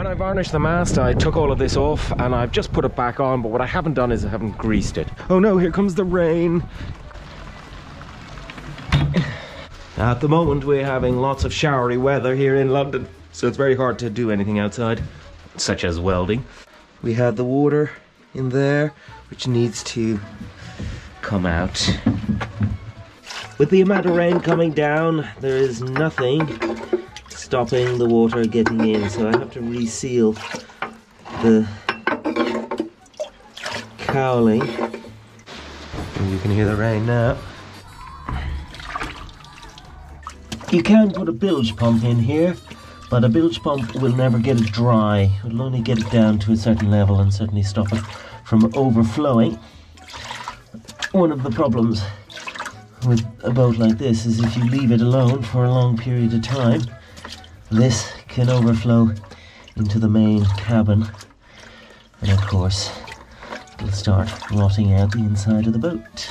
When I varnished the mast, I took all of this off and I've just put it back on, but what I haven't done is I haven't greased it. Oh no, here comes the rain. At the moment we're having lots of showery weather here in London, so it's very hard to do anything outside, such as welding. We had the water in there, which needs to come out. With the amount of rain coming down, there is nothing stopping the water getting in, so I have to reseal the cowling. And you can hear the rain now. You can put a bilge pump in here, but a bilge pump will never get it dry. It will only get it down to a certain level and certainly stop it from overflowing. One of the problems with a boat like this is if you leave it alone for a long period of time, this can overflow into the main cabin, and of course it'll start rotting out the inside of the boat.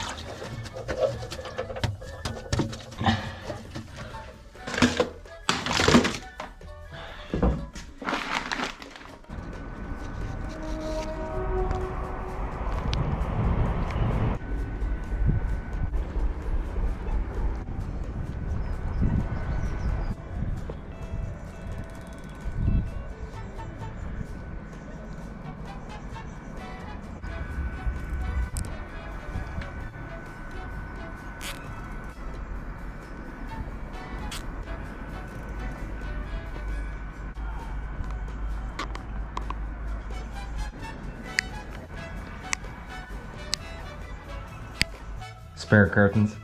Spare curtains.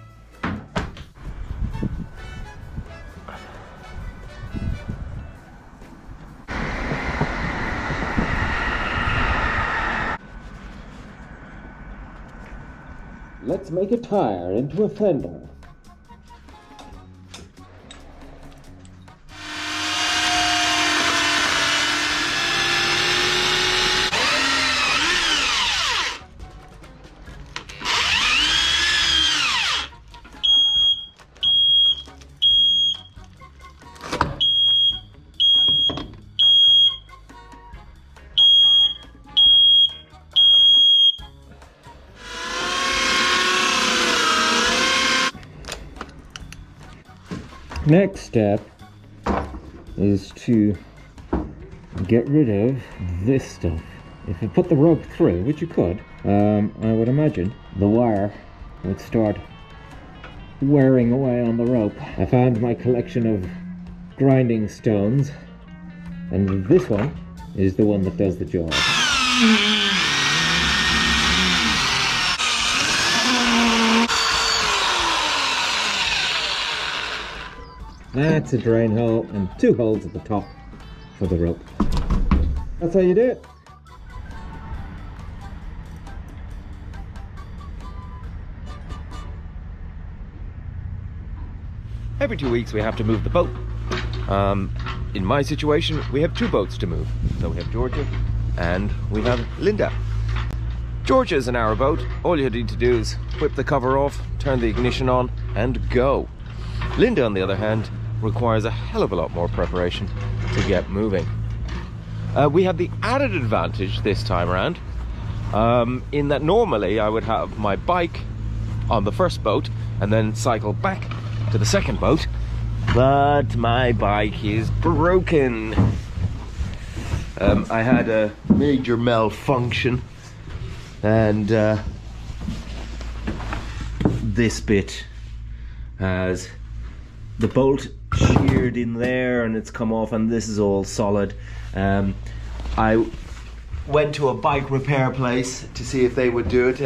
Let's make a tire into a fender. Next step is to get rid of this stuff. If you put the rope through, which you could, I would imagine the wire would start wearing away on the rope. I found my collection of grinding stones, and this one is the one that does the job. That's a drain hole and 2 holes at the top for the rope. That's how you do it. Every 2 weeks we have to move the boat. In my situation, we have 2 boats to move. So we have Jorja and we have Linda. Jorja is a narrowboat. All you need to do is whip the cover off, turn the ignition on and go. Linda, on the other hand, requires a hell of a lot more preparation to get moving. We have the added advantage this time around, in that normally I would have my bike on the first boat and then cycle back to the second boat, but my bike is broken. I had a major malfunction and this bit has the bolt sheared in there and it's come off, and this is all solid. I went to a bike repair place to see if they would do it.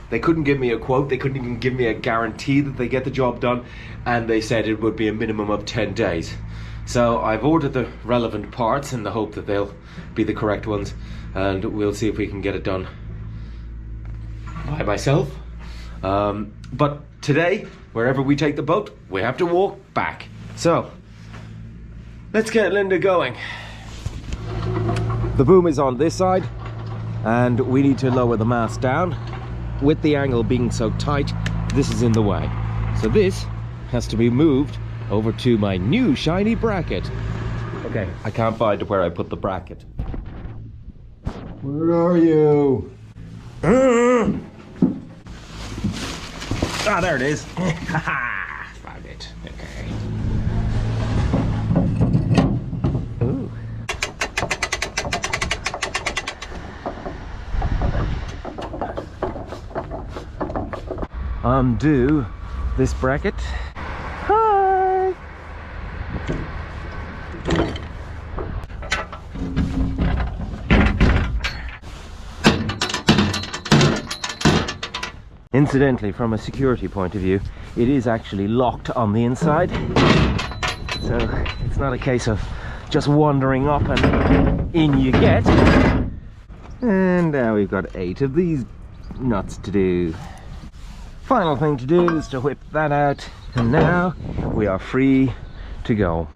They couldn't give me a quote, they couldn't even give me a guarantee that they get the job done, and they said it would be a minimum of 10 days. So I've ordered the relevant parts in the hope that they'll be the correct ones, and we'll see if we can get it done by myself. But today, wherever we take the boat, we have to walk back. So, let's get Linda going. The boom is on this side, and we need to lower the mast down. With the angle being so tight, this is in the way. So this has to be moved over to my new shiny bracket. Okay, I can't find where I put the bracket. Where are you? Ah, there it is. Found it. Okay. Ooh. Undo this bracket. Hi. Incidentally, from a security point of view, it is actually locked on the inside, so it's not a case of just wandering up and in you get. And now we've got 8 of these nuts to do. Final thing to do is to whip that out, and now we are free to go.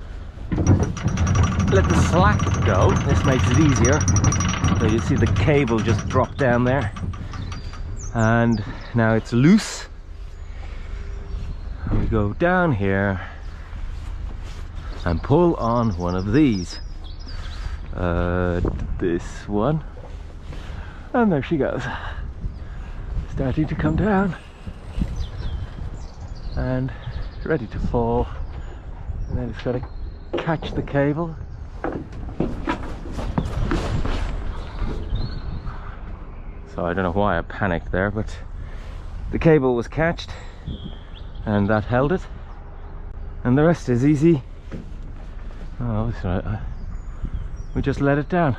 Let the slack go. This makes it easier. So you see the cable just drop down there, and now it's loose. And we go down here and pull on one of these, this one, and there she goes, starting to come down and ready to fall. And then it's got to catch the cable. So I don't know why I panicked there, but the cable was catched and that held it, and the rest is easy. Oh, that's right. We just let it down.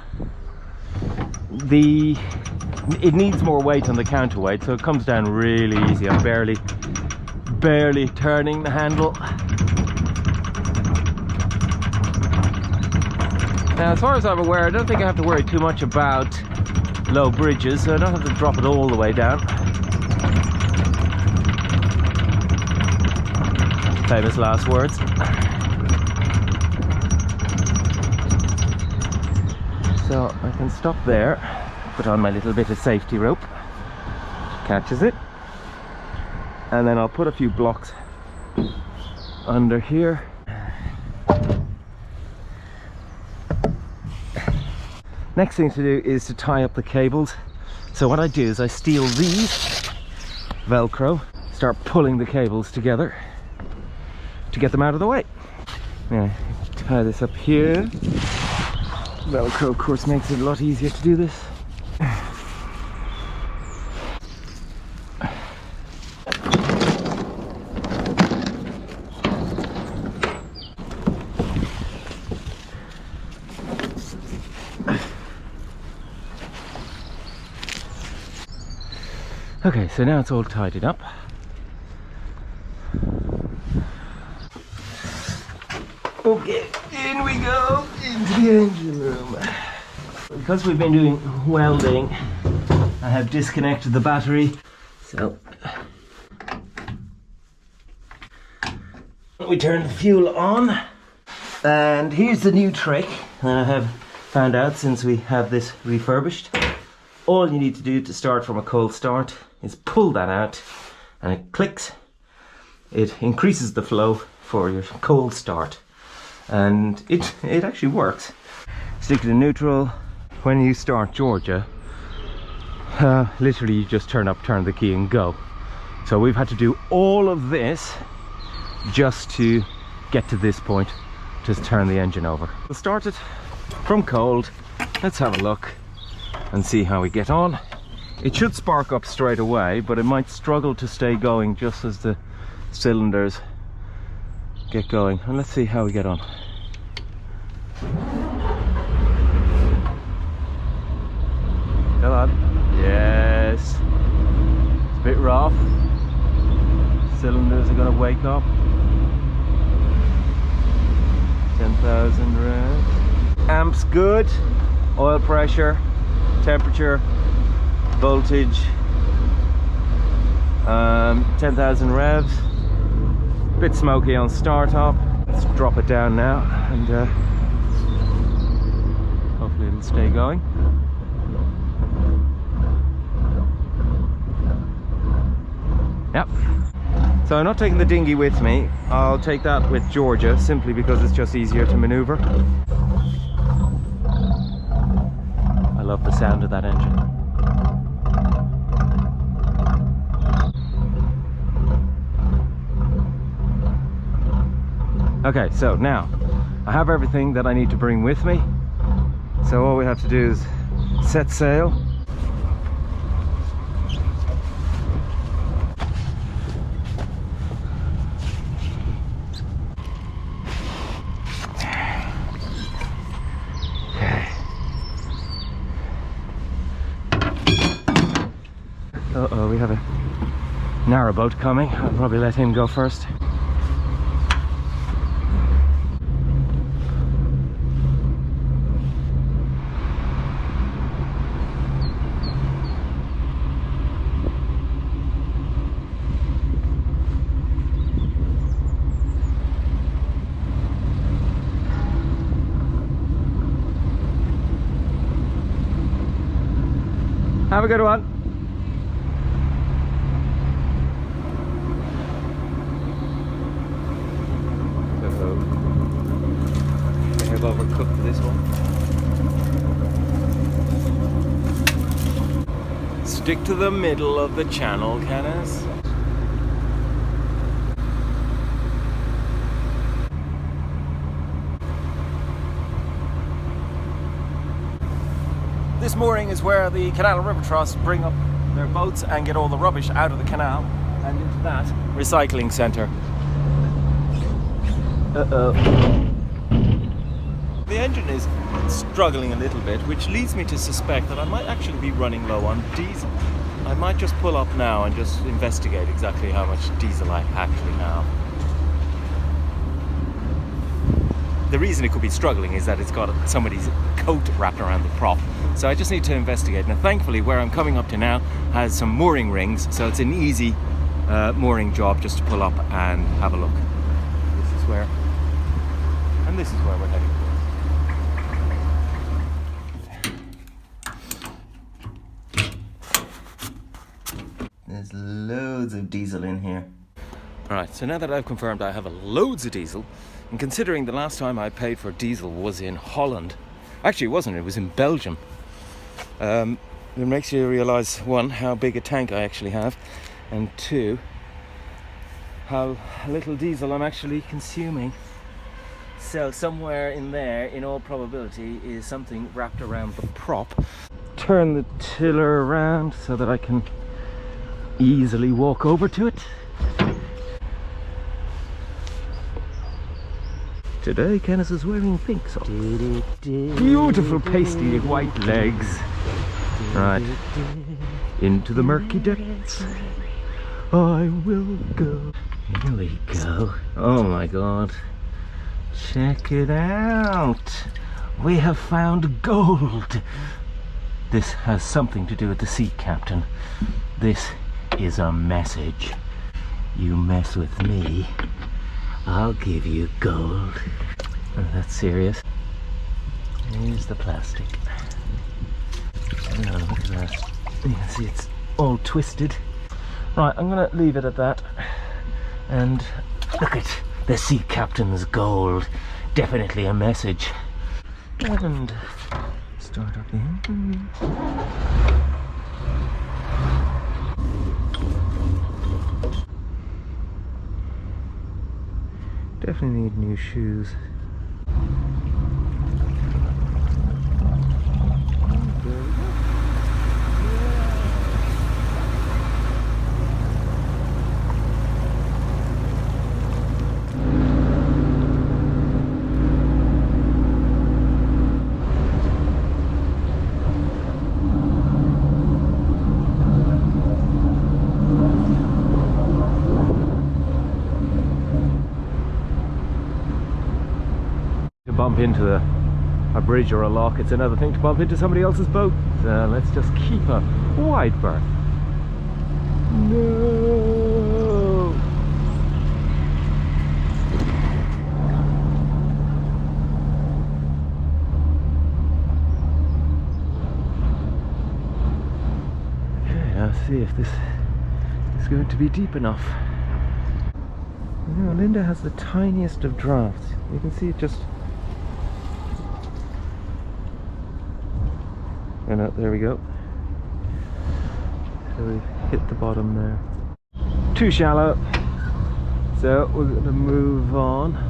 It needs more weight on the counterweight, so it comes down really easy. I'm barely turning the handle. Now, as far as I'm aware, I don't think I have to worry too much about low bridges, so I don't have to drop it all the way down. Famous last words. So I can stop there, put on my little bit of safety rope, catches it, and then I'll put a few blocks under here. Next thing to do is to tie up the cables. So what I do is I steal these Velcro, start pulling the cables together to get them out of the way. Yeah, tie this up here. Velcro, of course, makes it a lot easier to do this. Okay, so now it's all tidied up. Okay, in we go into the engine room. Because we've been doing welding, I have disconnected the battery. So we turn the fuel on, and here's the new trick that I have found out since we have this refurbished. All you need to do to start from a cold start is pull that out, and it clicks. It increases the flow for your cold start, and it actually works. Stick it in neutral. When you start Jorja, literally you just turn the key and go. So we've had to do all of this just to get to this point, to turn the engine over. We'll start it from cold. Let's have a look and see how we get on. It should spark up straight away, but it might struggle to stay going just as the cylinders get going. And let's see how we get on. Come on. Yes. It's a bit rough. Cylinders are going to wake up. 10,000 revs. Amps good. Oil pressure, temperature, voltage, 10,000 revs. Bit smoky on start up. Let's drop it down now, and hopefully it'll stay going. Yep. So I'm not taking the dinghy with me. I'll take that with Jorja, simply because it's just easier to maneuver. love the sound of that engine. Okay, so now I have everything that I need to bring with me. So all we have to do is set sail. Uh-oh, we have a narrowboat coming. I'll probably let him go first. Have a good one. I have overcooked this one. Stick to the middle of the channel, Kenneth. This mooring is where the canal and river trust bring up their boats and get all the rubbish out of the canal and into that recycling centre. Uh-oh. The engine is struggling a little bit, which leads me to suspect that I might actually be running low on diesel. I might just pull up now and just investigate exactly how much diesel I actually have. The reason it could be struggling is that it's got somebody's coat wrapped around the prop. So I just need to investigate. Now thankfully where I'm coming up to now has some mooring rings, so it's an easy mooring job just to pull up and have a look. This is where we're heading towards. There's loads of diesel in here. Alright, so now that I've confirmed I have loads of diesel, and considering the last time I paid for diesel was in Holland, actually it wasn't, it was in Belgium, it makes you realise, one, how big a tank I actually have, and two, how little diesel I'm actually consuming. So somewhere in there, in all probability, is something wrapped around the prop. Turn the tiller around so that I can easily walk over to it. Today Kenneth is wearing pink socks. Beautiful pasty white legs. Right, into the murky depths I will go. Here we go. Oh my god. Check it out. We have found gold. This has something to do with the sea captain. This is a message. You mess with me, I'll give you gold. Oh, that's serious. Here's the plastic. Oh, look at that. You can see it's all twisted. Right, I'm gonna leave it at that. And look at the sea captain's gold. Definitely a message. And start up the engine. Definitely need new shoes. Bump into a bridge or a lock, it's another thing to bump into somebody else's boat. Let's just keep a wide berth. No! Okay, I'll see if this is going to be deep enough. You know, Linda has the tiniest of drafts. You can see it just And there we go. So we've hit the bottom there. Too shallow. So we're going to move on.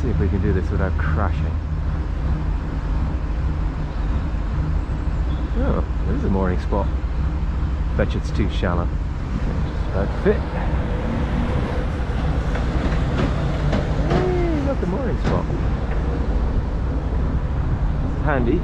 If we can do this without crashing. Oh, there's a mooring spot. Bet you it's too shallow. Just about fit. Hey, got the mooring spot. It's handy.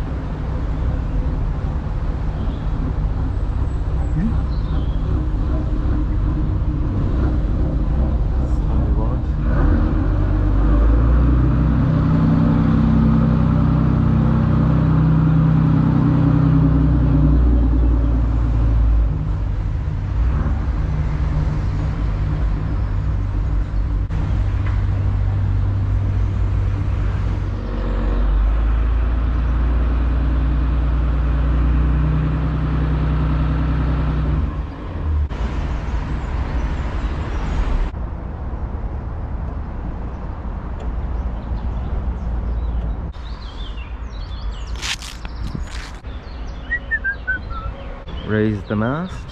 Raise the mast,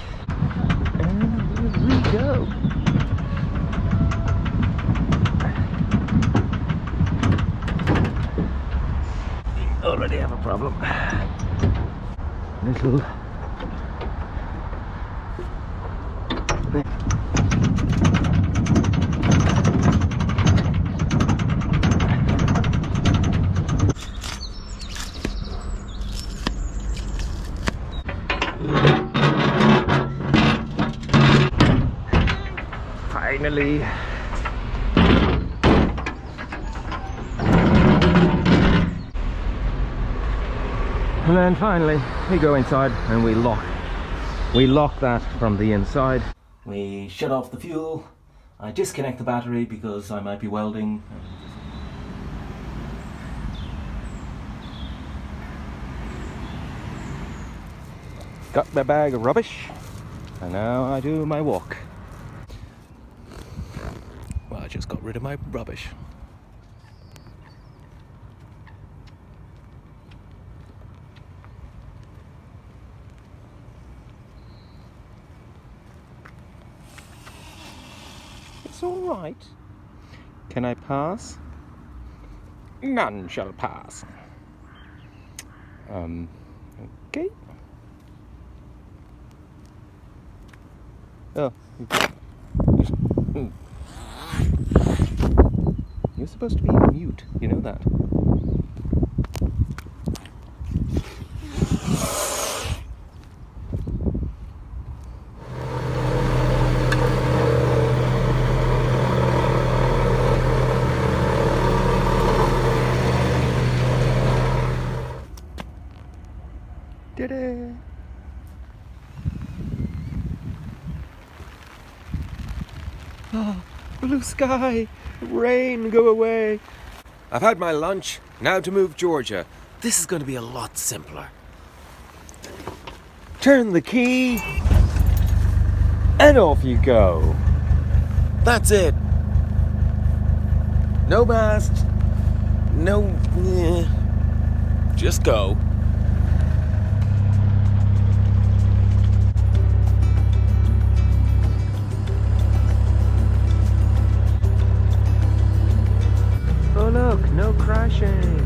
and here we go. We already have a problem. Little finally. And then finally we go inside and we lock that from the inside. We shut off the fuel. I disconnect the battery because I might be welding. Got my bag of rubbish and now I do my walk. Well, I just got rid of my rubbish. It's all right. Can I pass? None shall pass. Okay. Oh. You're supposed to be mute, you know that. Did it! Oh, blue sky! Rain, go away! I've had my lunch, now to move Jorja. This is going to be a lot simpler. Turn the key, and off you go. That's it. No mast. No. Just go. Oh look, no crashing.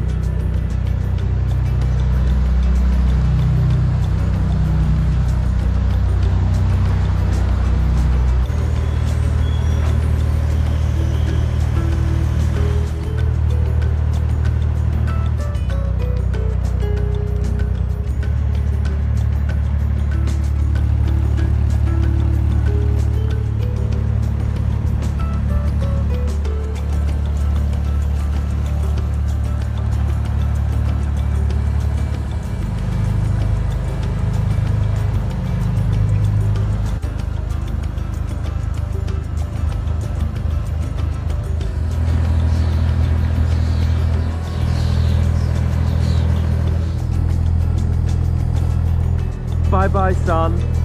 Bye-bye, son.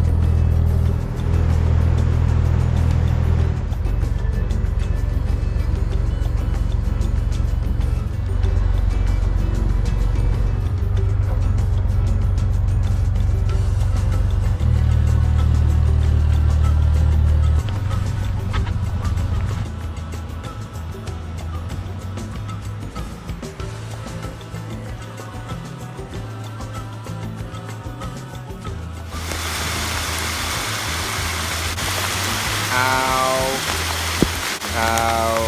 Ow. Ow.